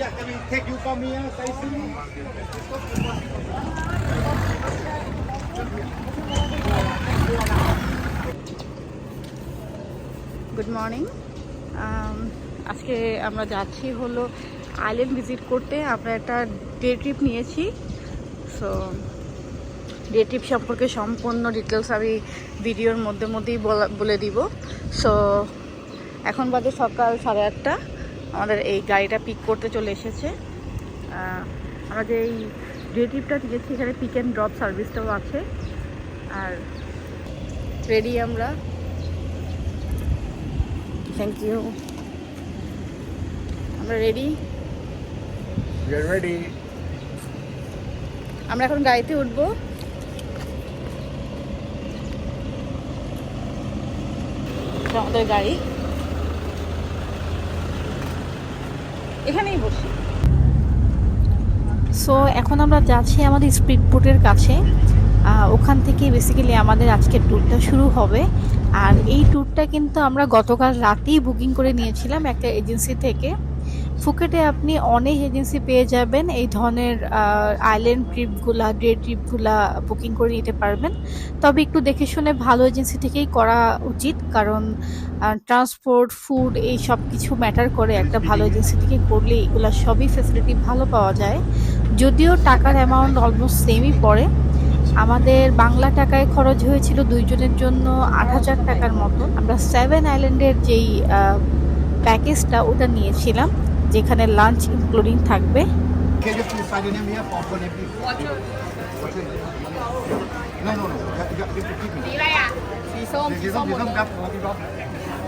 Yeah, can we take you from here, sightseeing? Good morning. আজকে আমরা যাচ্ছি হলো আইল্যান্ড ভিজিট করতে। আমরা একটা ডে ট্রিপ নিয়েছি। সো ডে ট্রিপ সম্পর্কে সম্পূর্ণ ডিটেলস আমি ভিডিওর মধ্যেই বলে দিব। সো এখন বাজে সকাল 8:30। আমাদের এই গাড়িটা পিক করতে চলে এসেছে। আমরা যে এই ডে ট্রিপটা নিয়েছি এখানে পিক অ্যান্ড ড্রপ সার্ভিসটাও আছে। আর রেডি আমরা। Thank you. আমরা রেডি। আমরা এখন গাড়িতে উঠবো। আমাদের গাড়ি এখানেই বসি। সো এখন আমরা যাচ্ছি আমাদের স্পিড বোটের কাছে। ওখান থেকে বেসিক্যালি আমাদের আজকের ট্যুরটা শুরু হবে। আর এই ট্যুরটা কিন্তু আমরা গতকাল রাতেই বুকিং করে নিয়েছিলাম একটা এজেন্সি থেকে। ফুকেটে আপনি অনেক এজেন্সি পেয়ে যাবেন এই ধরনের আইল্যান্ড ট্রিপগুলা, ডে ট্রিপগুলা বুকিং করে নিতে পারবেন। তবে একটু দেখে শুনে ভালো এজেন্সি থেকেই করা উচিত, কারণ ট্রান্সপোর্ট, ফুড এই সব কিছু ম্যাটার করে। একটা ভালো এজেন্সি থেকে করলে এগুলো সবই ফ্যাসিলিটি ভালো পাওয়া যায়। যদিও টাকার অ্যামাউন্ট অলমোস্ট সেমই পড়ে। আমাদের বাংলা টাকায় খরচ হয়েছিল 2 জনের জন্য 8,000 টাকার মতো। আমরা 7 আইল্যান্ডের যেই প্যাকেজটা ওটা নিয়েছিলাম, যেখানে লাঞ্চ ইনক্লুডিং থাকবে। Can you please sign your name here for name, please? Water. No. Give me. สีอะไรอ่ะ สีส้ม สีส้มครับพี่บ๊อบ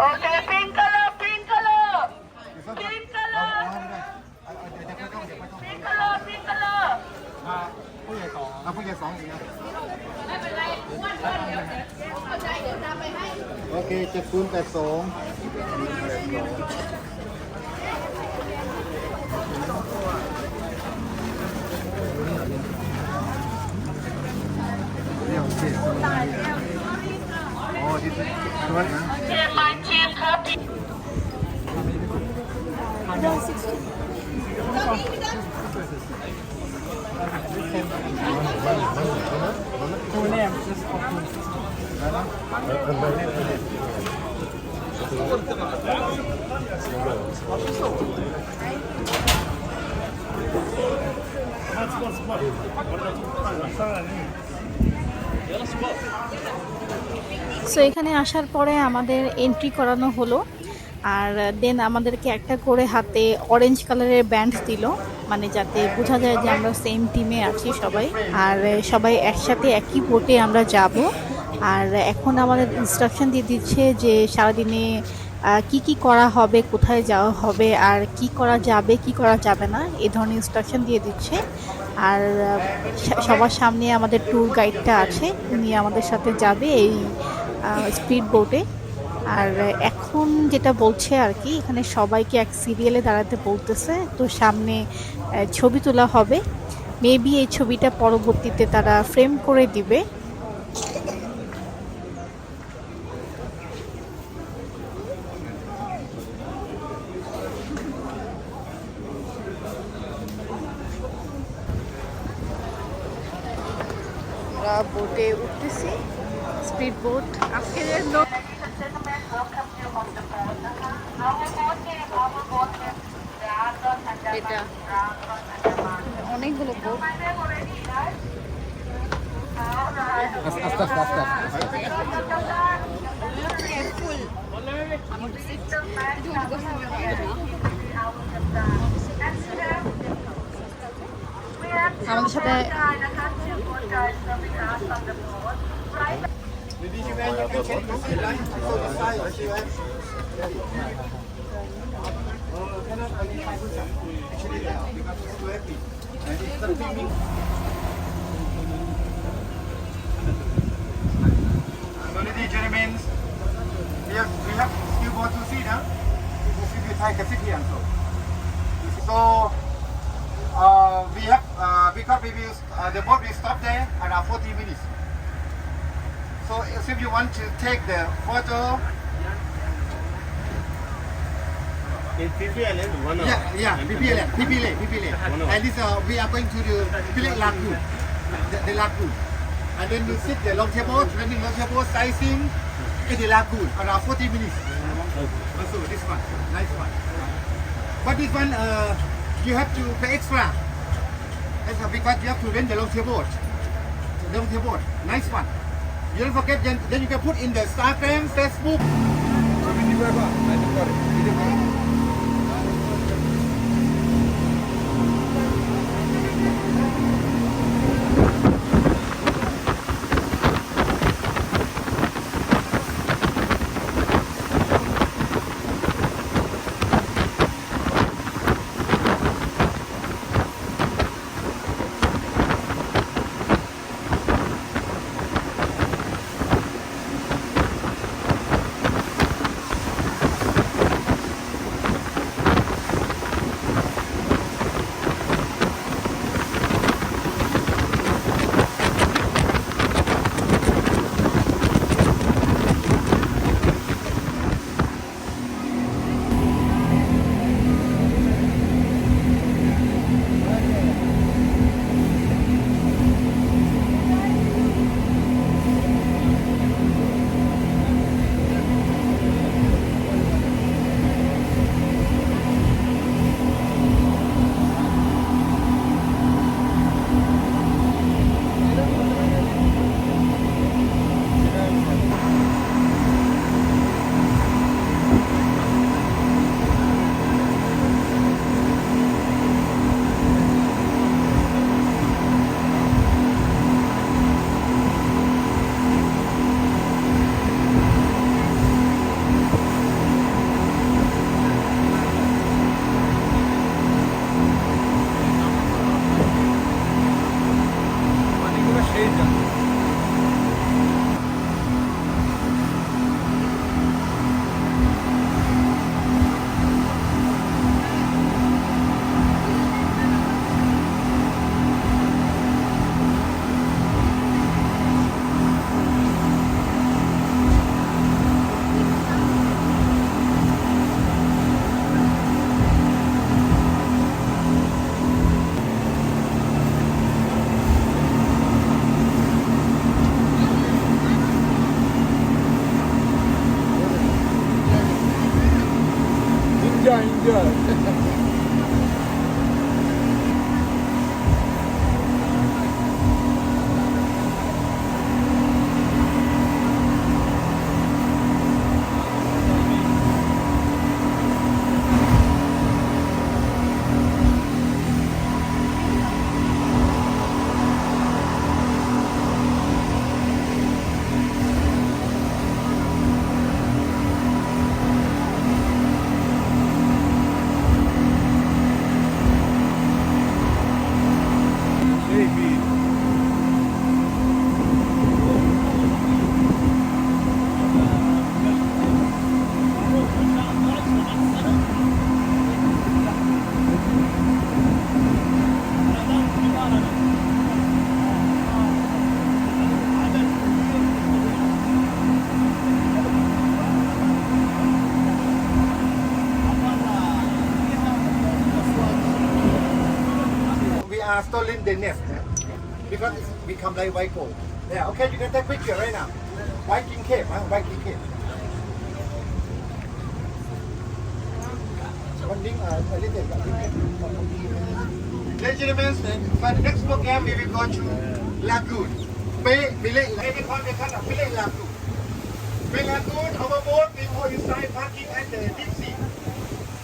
โอเค pink color pink color pink color เดี๋ยวค่อยๆ pink color pink color ผู้ใหญ่2ผู้ใหญ่2สิครับ ไม่เป็นไรอ้วนอ้วนเดี๋ยวเข้าใจเดี๋ยวตามไปให้ โอเค7082เชียร์มาเชียร์ครับ so এখানে আসার পরে আমাদের এন্ট্রি করানো হলো। আর দেন আমাদেরকে একটা করে হাতে অরেঞ্জ কালারের ব্যান্ড দিল, মানে যাতে বোঝা যায় যে আমরা সেম টিমে আছি সবাই, আর সবাই একসাথে একই বোটে আমরা যাব। আর এখন আমাদের ইনস্ট্রাকশন দিয়ে দিচ্ছে যে সারাদিনে কি করা হবে, কোথায় যাওয়া হবে, আর কি করা যাবে কি করা যাবে না, এই ধরনের ইনস্ট্রাকশন দিয়ে দিচ্ছে। আর সবার সামনে আমাদের ট্যুর গাইডটা আছে, উনি আমাদের সাথে যাবে এই স্পিড বোটে। আর এখন যেটা বলছে আর কি, এখানে সবাইকে এক সিরিয়ালে দাঁড়াতে বলতেছে। তো সামনে ছবি তোলা হবে। মেবি এই ছবিটা পরবর্তীতে তারা ফ্রেম করে দিবে। আমরা বোটে উঠতেছি, স্পিড বোট। আজকে এটা অনেকগুলো বোট। আমাদের সাথে Gentlemen, we have few more to see now. This is the Thai City and so we have because we will the boat will stop there around 40 minutes. So if you want to take the photo, In PPLN, 1 hour. Yeah, PPLA. One hour. And this we are going to the Philip Lagoon, the lagoon. And then you sit the long table, running long table, sightseeing in the lagoon around 40 minutes. Also this one, nice one. But this one, you have to pay extra. That's because you have to rent the long table. Nice one. You don't forget, then you can put in the Instagram, Facebook. are stolen the nest because it's become like white gold. Yeah, okay, you can take picture right now. Viking cave, Viking cave. One thing, a little. Ladies and gentlemen, for the next program we will go to Lagoon. Philip Lagoon. Philip Lagoon, our boat will go inside parking at the deep sea.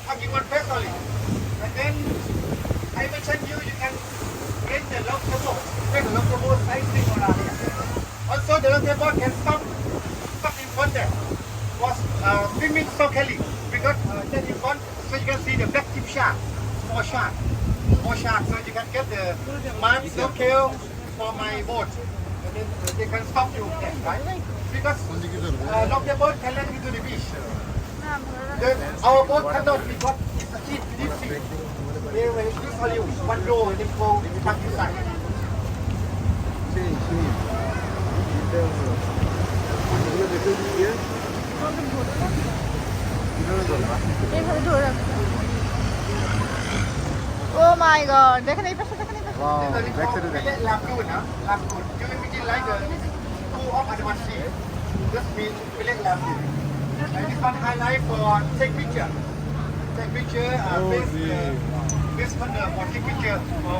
Parking on first only. And then I mentioned you can rent the local boat. Rent the local boat sightseeing around here. Also the local boat can stop in front there. Was swimming snorkeling because then in front so you can see the black tip shark, small shark. So you can get the mark snorkel for my boat. And then they can stop you there, right? Because local boat can let you to the beach. Our boat cannot because it's a deep sea. They will use only one row and then go back inside. এইভাবে ধরে রাখতে মাই god, দেখেন এই পাশে, দেখেন এই পাশে। Wow, This is back to called the Pilih Lagoon. Lagoon. You will begin like a two of Andaman Sea. This means Pilih Lagoon. And this one highlight for take picture. Take picture. This one for take picture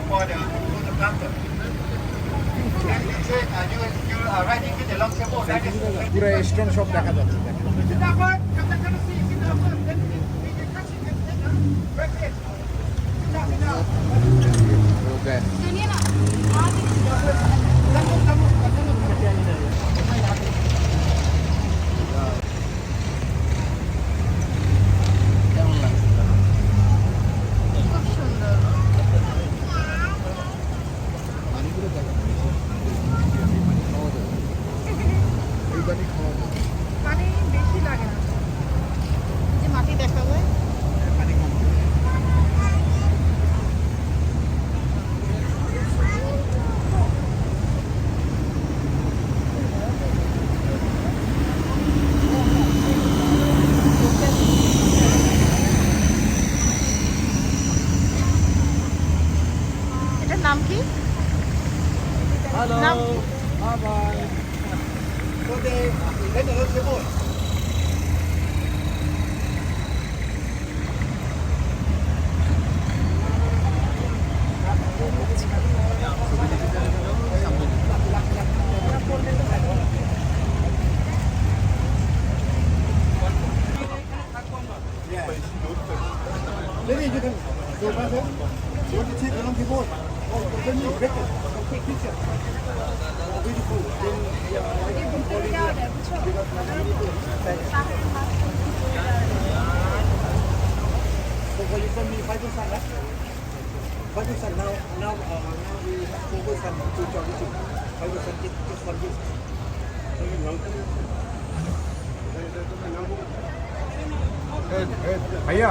for the planter. And you say you are riding with a long sailboat. That is. পুরো stone সব দেখা যাচ্ছে দেখেন। Sit down, bud. Come down, come see. Sit down, bud. Then we can catch it and take it. Break it. Sit down, sit down. ওকে কেমন লাগছে? খুব সুন্দর। পানিগুলো দেখেন খাওয়া যাবে এই পানি খাওয়া যাবে পানি বেশি লাগে না, এই যে মাটি দেখা যায়। পানি কম এটার নাম কি? হ্যালো নাম by So they let the long sailboat. Lady, you can go back there. You want to take the long boat? Oh, then you break it. Take picture. Oh, beautiful. Then so for you send me 5%, right? 5% now we have 4% to join you. 5% just for you. ভাইয়া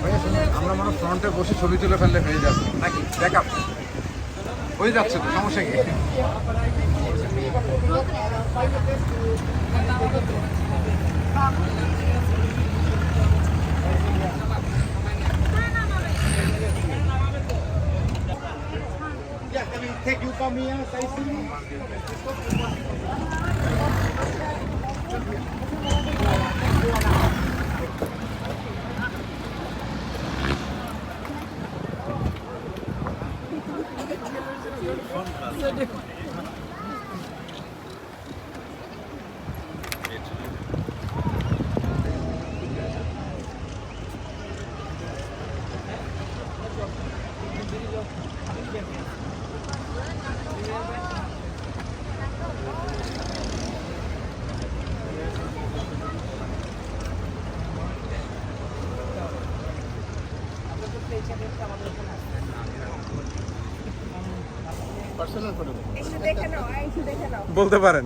ভাইয়া শুনুন আমরা মানে ফ্রন্টে বসে ছবি তুলে ফেললে হয়ে যাবে নাকি ব্যাকআপ হয়ে যাচ্ছে তো সমস্যা কি Yeah, can we take you from here, sightseeing? বলতে পারেন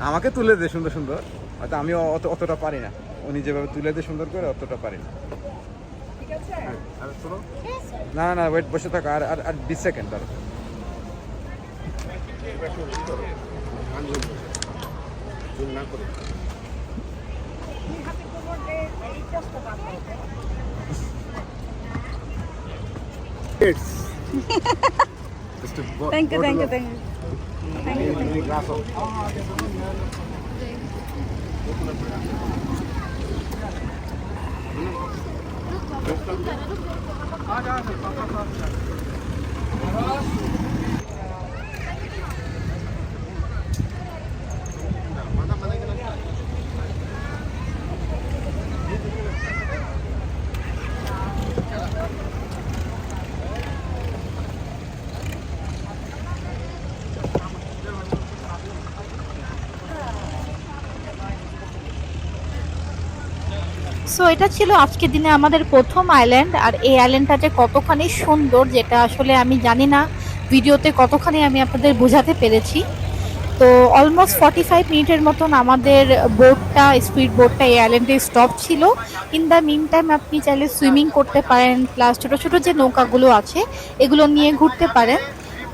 আমাকে তুলে দে সুন্দর সুন্দর হয়তো আমি অতটা পারি না উনি যেভাবে তুলে দে সুন্দর করে অতটা পারি না না না ওয়েট বসে থাক আর আর 20 সেকেন্ড ধরো thank you, thank you, thank you. So এটা ছিল আজকের দিনে আমাদের প্রথম আইল্যান্ড। আর এই আইল্যান্ডটা যে কতখানি সুন্দর যেটা আসলে আমি জানি না ভিডিওতে কতখানি আমি আপনাদের বোঝাতে পেরেছি। তো অলমোস্ট 45 মিনিটের মতন আমাদের বোটটা, স্পিড বোটটা এই আইল্যান্ডে স্টপ ছিল। ইন দ্য মিন টাইম আপনি চাইলে সুইমিং করতে পারেন, প্লাস ছোটো ছোটো যে নৌকাগুলো আছে এগুলো নিয়ে ঘুরতে পারেন।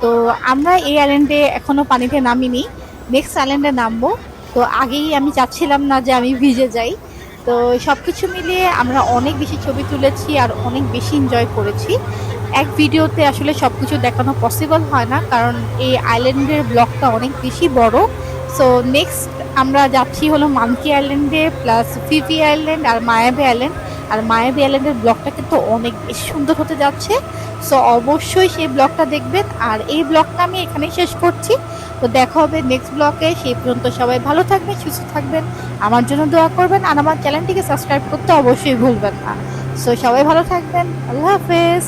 তো আমরা এই আইল্যান্ডে এখনও পানিতে নামিনি, নেক্সট আইল্যান্ডে নামবো। তো আগেই আমি চাচ্ছিলাম না যে আমি ভিজে যাই, তো সব কিছু মিলিয়ে আমরা অনেক বেশি ছবি তুলেছি আর অনেক বেশি এনজয় করেছি। এক ভিডিওতে আসলে সব কিছু দেখানো পসিবল হয় না, কারণ এই আইল্যান্ডের ব্লকটা অনেক বেশি বড়। সো নেক্সট আমরা যাচ্ছি হলো মাঙ্কি আইল্যান্ডে, প্লাস ফিফি আইল্যান্ড আর মায়াবী আইল্যান্ড। আর মায়াবী আইল্যান্ডের ব্লকটা কিন্তু অনেক বেশি সুন্দর হতে যাচ্ছে। সো অবশ্যই সেই ব্লগটা দেখবেন। আর এই ব্লগটা আমি এখানেই শেষ করছি। তো দেখা হবে নেক্সট ব্লগে। সেই পর্যন্ত সবাই ভালো থাকবেন, সুস্থ থাকবেন, আমার জন্য দোয়া করবেন, আর আমার চ্যানেলটিকে সাবস্ক্রাইব করতে অবশ্যই ভুলবেন না। সো সবাই ভালো থাকবেন। আল্লাহ হাফেজ।